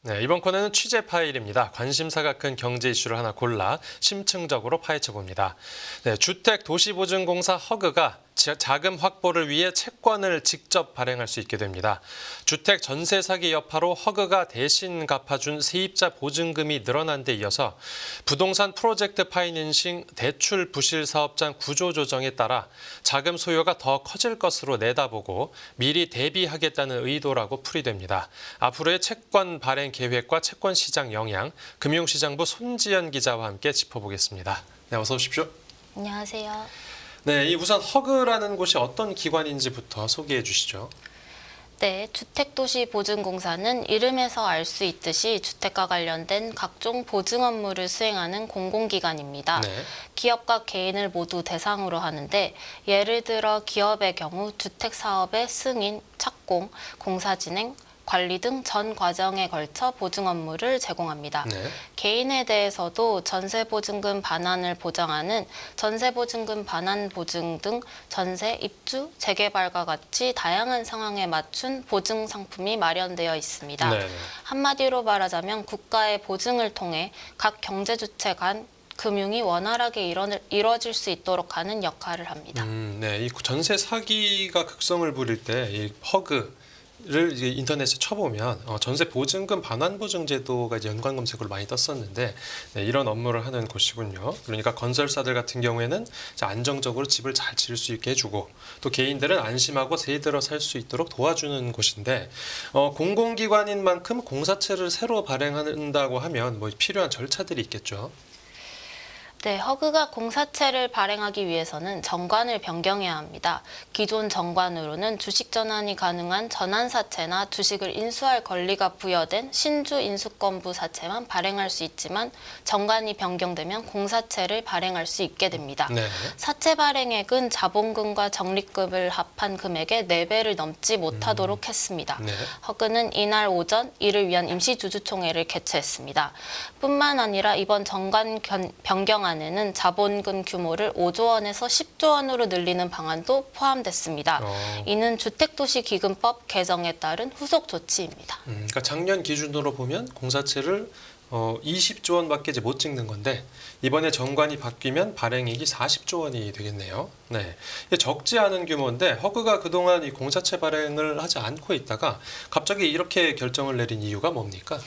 네, 이번 코너는 취재 파일입니다. 관심사가 큰 경제 이슈를 하나 골라 심층적으로 파헤쳐 봅니다. 네, 주택도시보증공사 허그가 자금 확보를 위해 채권을 직접 발행할 수 있게 됩니다. 주택 전세 사기 여파로 허그가 대신 갚아준 세입자 보증금이 늘어난 데 이어서 부동산 프로젝트 파이낸싱 대출 부실 사업장 구조 조정에 따라 자금 소요가 더 커질 것으로 내다보고 미리 대비하겠다는 의도라고 풀이됩니다. 앞으로의 채권 발행 계획과 채권 시장 영향, 금융시장부 손지연 기자와 함께 짚어보겠습니다. 네, 어서 오십시오. 안녕하세요. 네, 우선 허그라는 곳이 어떤 기관인지부터 소개해 주시죠. 네, 주택도시보증공사는 이름에서 알 수 있듯이 주택과 관련된 각종 보증 업무를 수행하는 공공기관입니다. 네. 기업과 개인을 모두 대상으로 하는데 예를 들어 기업의 경우 주택사업의 승인, 착공, 공사 진행, 관리 등 전 과정에 걸쳐 보증 업무를 제공합니다. 네. 개인에 대해서도 전세보증금 반환을 보장하는 전세보증금 반환 보증 등 전세, 입주, 재개발과 같이 다양한 상황에 맞춘 보증 상품이 마련되어 있습니다. 네. 한마디로 말하자면 국가의 보증을 통해 각 경제주체 간 금융이 원활하게 이뤄질 수 있도록 하는 역할을 합니다. 네, 이 전세 사기가 극성을 부릴 때 이 허그를 이제 인터넷에 쳐보면 전세 보증금 반환 보증 제도가 이제 연관 검색어로 많이 떴었는데 네, 이런 업무를 하는 곳이군요. 그러니까 건설사들 같은 경우에는 이제 안정적으로 집을 잘 지을 수 있게 해주고 또 개인들은 안심하고 세 들어 살 수 있도록 도와주는 곳인데 공공기관인 만큼 공사채를 새로 발행한다고 하면 뭐 필요한 절차들이 있겠죠. 네, 허그가 공사채를 발행하기 위해서는 정관을 변경해야 합니다. 기존 정관으로는 주식 전환이 가능한 전환사채나 주식을 인수할 권리가 부여된 신주 인수권부 사채만 발행할 수 있지만 정관이 변경되면 공사채를 발행할 수 있게 됩니다. 네. 사채 발행액은 자본금과 적립금을 합한 금액의 4배를 넘지 못하도록 했습니다. 네. 허그는 이날 오전 이를 위한 임시주주총회를 개최했습니다. 뿐만 아니라 이번 정관 변경안에는 자본금 규모를 5조 원에서 10조 원으로 늘리는 방안도 포함됐습니다. 이는 주택도시기금법 개정에 따른 후속 조치입니다. 그러니까 작년 기준으로 보면 공사채를 20조 원밖에 이제 못 찍는 건데 이번에 정관이 바뀌면 발행액이 40조 원이 되겠네요. 네, 이게 적지 않은 규모인데 허그가 그동안 이 공사채 발행을 하지 않고 있다가 갑자기 이렇게 결정을 내린 이유가 뭡니까?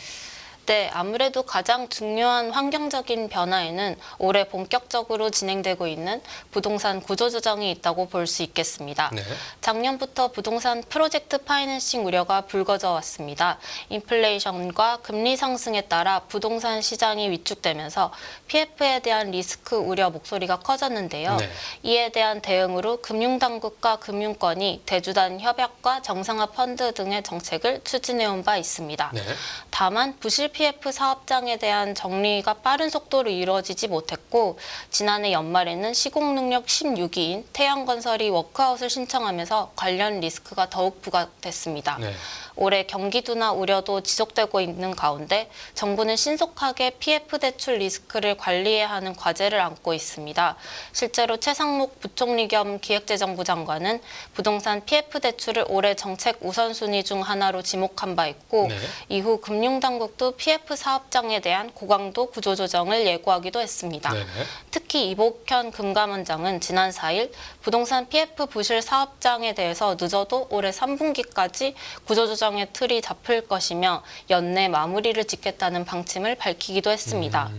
네, 아무래도 가장 중요한 환경적인 변화에는 올해 본격적으로 진행되고 있는 부동산 구조조정이 있다고 볼 수 있겠습니다. 네. 작년부터 부동산 프로젝트 파이낸싱 우려가 불거져 왔습니다. 인플레이션과 금리 상승에 따라 부동산 시장이 위축되면서 PF에 대한 리스크 우려 목소리가 커졌는데요. 네. 이에 대한 대응으로 금융당국과 금융권이 대주단 협약과 정상화 펀드 등의 정책을 추진해온 바 있습니다. 네. 다만 부실 PF 사업장에 대한 정리가 빠른 속도로 이루어지지 못했고 지난해 연말에는 시공능력 16위인 태양건설이 워크아웃을 신청하면서 관련 리스크가 더욱 부각됐습니다. 네. 올해 경기 둔화 우려도 지속되고 있는 가운데 정부는 신속하게 PF 대출 리스크를 관리해야 하는 과제를 안고 있습니다. 실제로 최상목 부총리 겸 기획재정부 장관은 부동산 PF 대출을 올해 정책 우선순위 중 하나로 지목한 바 있고 네. 이후 금융당국도 PF 사업장에 대한 고강도 구조조정을 예고하기도 했습니다. 네네. 특히 이복현 금감원장은 지난 4일 부동산 PF 부실 사업장에 대해서 늦어도 올해 3분기까지 구조조정의 틀이 잡힐 것이며 연내 마무리를 짓겠다는 방침을 밝히기도 했습니다.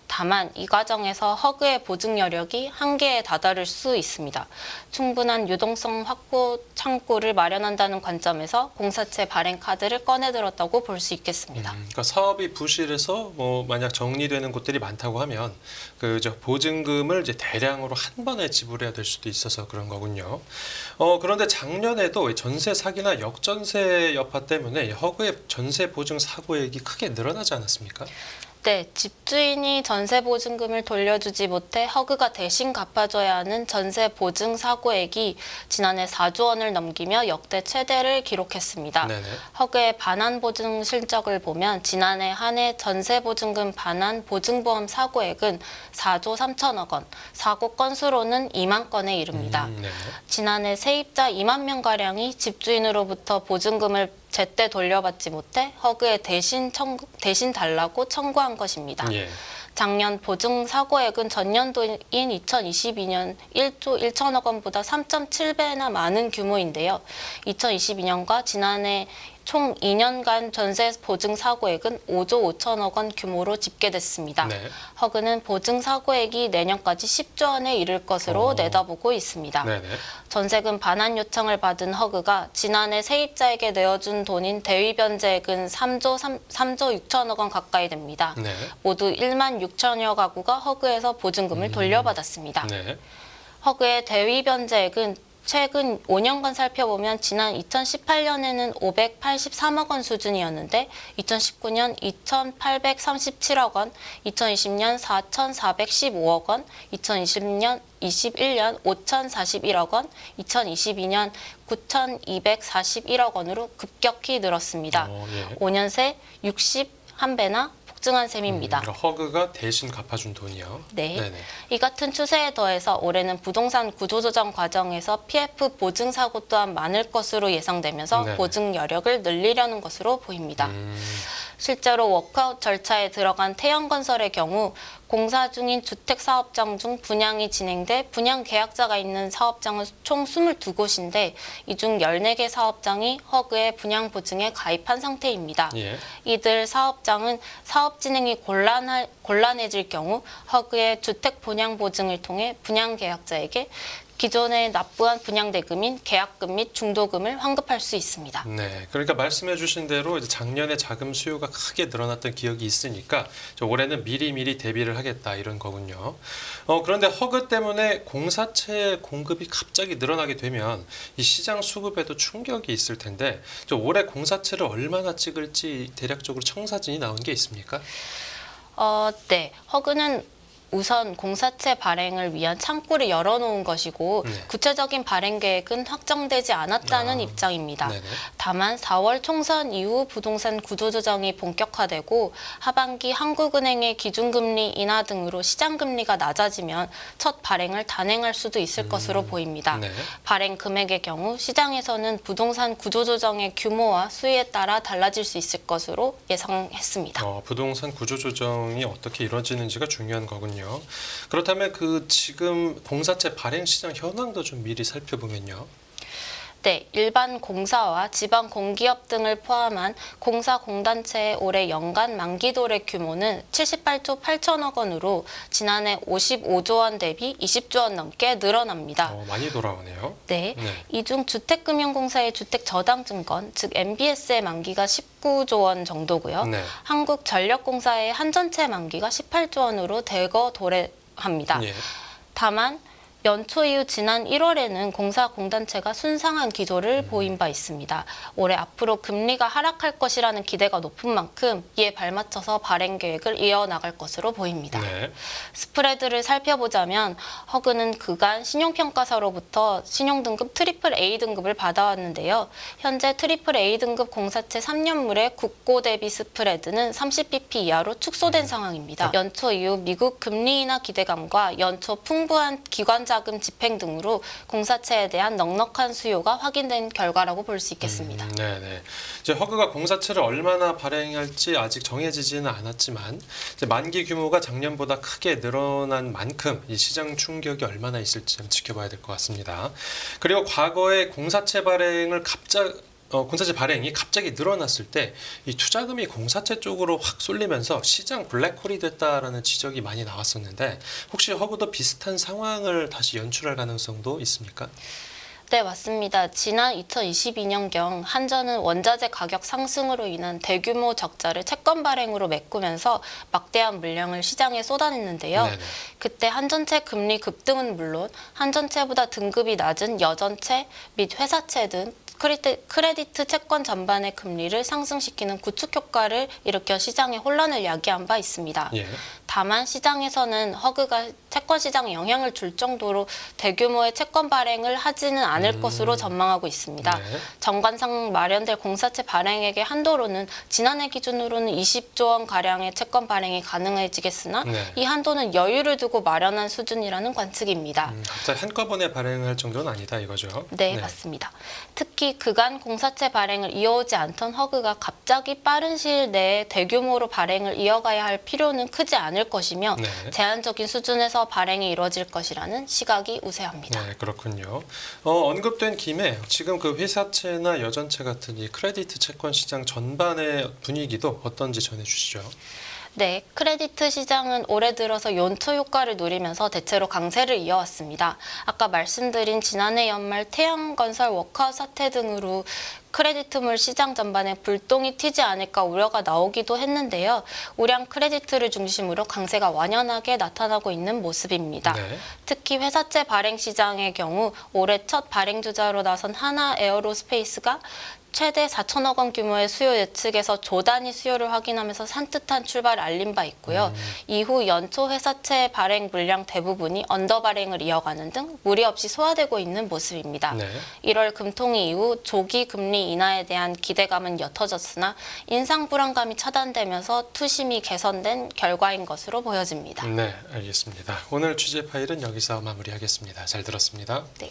다만 이 과정에서 허그의 보증 여력이 한계에 다다를 수 있습니다. 충분한 유동성 확보 창구를 마련한다는 관점에서 공사채 발행 카드를 꺼내들었다고 볼 수 있겠습니다. 그러니까 사업이 부실해서 만약 정리되는 곳들이 많다고 하면 보증금을 이제 대량으로 한 번에 지불해야 될 수도 있어서 그런 거군요. 그런데 작년에도 전세 사기나 역전세 여파 때문에 허그의 전세 보증 사고액이 크게 늘어나지 않았습니까? 네, 집주인이 전세 보증금을 돌려주지 못해 허그가 대신 갚아줘야 하는 전세 보증 사고액이 지난해 4조 원을 넘기며 역대 최대를 기록했습니다. 네네. 허그의 반환 보증 실적을 보면 지난해 한 해 전세 보증금 반환 보증보험 사고액은 4조 3천억 원, 사고 건수로는 2만 건에 이릅니다. 네. 지난해 세입자 2만 명가량이 집주인으로부터 보증금을 제때 돌려받지 못해 허그에 대신 달라고 청구한 것입니다. 예. 작년 보증 사고액은 전년도인 2022년 1조 1천억 원보다 3.7배나 많은 규모인데요. 2022년과 지난해 총 2년간 전세 보증 사고액은 5조 5천억 원 규모로 집계됐습니다. 네. 허그는 보증 사고액이 내년까지 10조 원에 이를 것으로 내다보고 있습니다. 네네. 전세금 반환 요청을 받은 허그가 지난해 세입자에게 내어준 돈인 대위변제액은 3조 6천억 원 가까이 됩니다. 네. 모두 1만 6천여 가구가 허그에서 보증금을 돌려받았습니다. 네. 허그의 대위변제액은 최근 5년간 살펴보면 지난 2018년에는 583억 원 수준이었는데 2019년 2,837억 원, 2020년 4,415억 원, 2020년 21년 5,041억 원, 2022년 9,241억 원으로 급격히 늘었습니다. 예. 5년 새 61배나 폭증한 셈입니다. 허그가 대신 갚아준 돈이요. 네. 네네. 이 같은 추세에 더해서 올해는 부동산 구조조정 과정에서 PF 보증 사고 또한 많을 것으로 예상되면서 네네. 보증 여력을 늘리려는 것으로 보입니다. 실제로 워크아웃 절차에 들어간 태영건설의 경우 공사 중인 주택사업장 중 분양이 진행돼 분양 계약자가 있는 사업장은 총 22곳인데 이 중 14개 사업장이 허그의 분양 보증에 가입한 상태입니다. 예. 이들 사업장은 사업 진행이 곤란해질 경우 허그의 주택 분양 보증을 통해 분양 계약자에게 기존에 납부한 분양대금인 계약금 및 중도금을 환급할 수 있습니다. 네, 그러니까 말씀해 주신 대로 이제 작년에 자금 수요가 크게 늘어났던 기억이 있으니까 올해는 미리 대비를 하겠다 이런 거군요. 그런데 허그 때문에 공사체 공급이 갑자기 늘어나게 되면 이 시장 수급에도 충격이 있을 텐데 올해 공사체를 얼마나 찍을지 대략적으로 청사진이 나온 게 있습니까? 네. 허그는 우선 공사체 발행을 위한 창구를 열어놓은 것이고 네. 구체적인 발행 계획은 확정되지 않았다는 입장입니다. 네네. 다만 4월 총선 이후 부동산 구조조정이 본격화되고 하반기 한국은행의 기준금리 인하 등으로 시장금리가 낮아지면 첫 발행을 단행할 수도 있을 것으로 보입니다. 네. 발행 금액의 경우 시장에서는 부동산 구조조정의 규모와 수위에 따라 달라질 수 있을 것으로 예상했습니다. 부동산 구조조정이 어떻게 이루어지는지가 중요한 거군요. 그렇다면 지금 공사체 발행 시장 현황도 좀 미리 살펴보면요. 네, 일반 공사와 지방 공기업 등을 포함한 공사공단체의 올해 연간 만기도래 규모는 78조 8천억 원으로 지난해 55조 원 대비 20조 원 넘게 늘어납니다. 많이 돌아오네요. 네, 네. 이 중 주택금융공사의 주택저당증권, 즉 MBS의 만기가 19조 원 정도고요. 네. 한국전력공사의 한전체 만기가 18조 원으로 대거 도래합니다. 예. 다만 연초 이후 지난 1월에는 공사공단체가 순상한 기조를 보인 바 있습니다. 올해 앞으로 금리가 하락할 것이라는 기대가 높은 만큼 이에 발맞춰서 발행 계획을 이어나갈 것으로 보입니다. 네. 스프레드를 살펴보자면 허그는 그간 신용평가사로부터 신용등급 트리플 A 등급을 받아왔는데요. 현재 트리플 A 등급 공사체 3년물의 국고 대비 스프레드는 30bp 이하로 축소된 상황입니다. 연초 이후 미국 금리 인하 기대감과 연초 풍부한 기관 자금 집행 등으로 공사체에 대한 넉넉한 수요가 확인된 결과라고 볼 수 있겠습니다. 네네. 이제 허그가 공사체를 얼마나 발행할지 아직 정해지지는 않았지만 이제 만기 규모가 작년보다 크게 늘어난 만큼 이 시장 충격이 얼마나 있을지 좀 지켜봐야 될 것 같습니다. 그리고 과거에 공사체 발행이 갑자기 늘어났을 때 이 투자금이 공사체 쪽으로 확 쏠리면서 시장 블랙홀이 됐다라는 지적이 많이 나왔었는데 혹시 허그도 비슷한 상황을 다시 연출할 가능성도 있습니까? 네, 맞습니다. 지난 2022년경 한전은 원자재 가격 상승으로 인한 대규모 적자를 채권 발행으로 메꾸면서 막대한 물량을 시장에 쏟아냈는데요. 네네. 그때 한전채 금리 급등은 물론 한전채보다 등급이 낮은 여전채 및 회사채 등 크레디트 채권 전반의 금리를 상승시키는 구축 효과를 일으켜 시장의 혼란을 야기한 바 있습니다. 예. 다만 시장에서는 허그가 채권 시장에 영향을 줄 정도로 대규모의 채권 발행을 하지는 않을 것으로 전망하고 있습니다. 네. 정관상 마련될 공사채 발행액의 한도로는 지난해 기준으로는 20조 원 가량의 채권 발행이 가능해지겠으나 네. 이 한도는 여유를 두고 마련한 수준이라는 관측입니다. 갑자기 한꺼번에 발행할 정도는 아니다 이거죠. 네, 맞습니다. 특히 그간 공사채 발행을 이어오지 않던 허그가 갑자기 빠른 시일 내에 대규모로 발행을 이어가야 할 필요는 크지 않을 것이며 네. 제한적인 수준에서 발행이 이뤄질 것이라는 시각이 우세합니다. 네, 그렇군요. 언급된 김에 지금 그 회사채나 여전채 같은 이 크레디트 채권 시장 전반의 분위기도 어떤지 전해주시죠. 네, 크레디트 시장은 올해 들어서 연초 효과를 누리면서 대체로 강세를 이어왔습니다. 아까 말씀드린 지난해 연말 태양건설 워크아웃 사태 등으로 크레디트물 시장 전반에 불똥이 튀지 않을까 우려가 나오기도 했는데요. 우량 크레디트를 중심으로 강세가 완연하게 나타나고 있는 모습입니다. 네. 특히 회사채 발행 시장의 경우 올해 첫 발행주자로 나선 하나 에어로스페이스가 최대 4천억 원 규모의 수요 예측에서 조 단위 수요를 확인하면서 산뜻한 출발을 알린 바 있고요. 이후 연초 회사채 발행 물량 대부분이 언더 발행을 이어가는 등 무리 없이 소화되고 있는 모습입니다. 네. 1월 금통위 이후 조기 금리 인하에 대한 기대감은 옅어졌으나 인상 불안감이 차단되면서 투심이 개선된 결과인 것으로 보여집니다. 네, 알겠습니다. 오늘 취재 파일은 여기서 마무리하겠습니다. 잘 들었습니다. 네.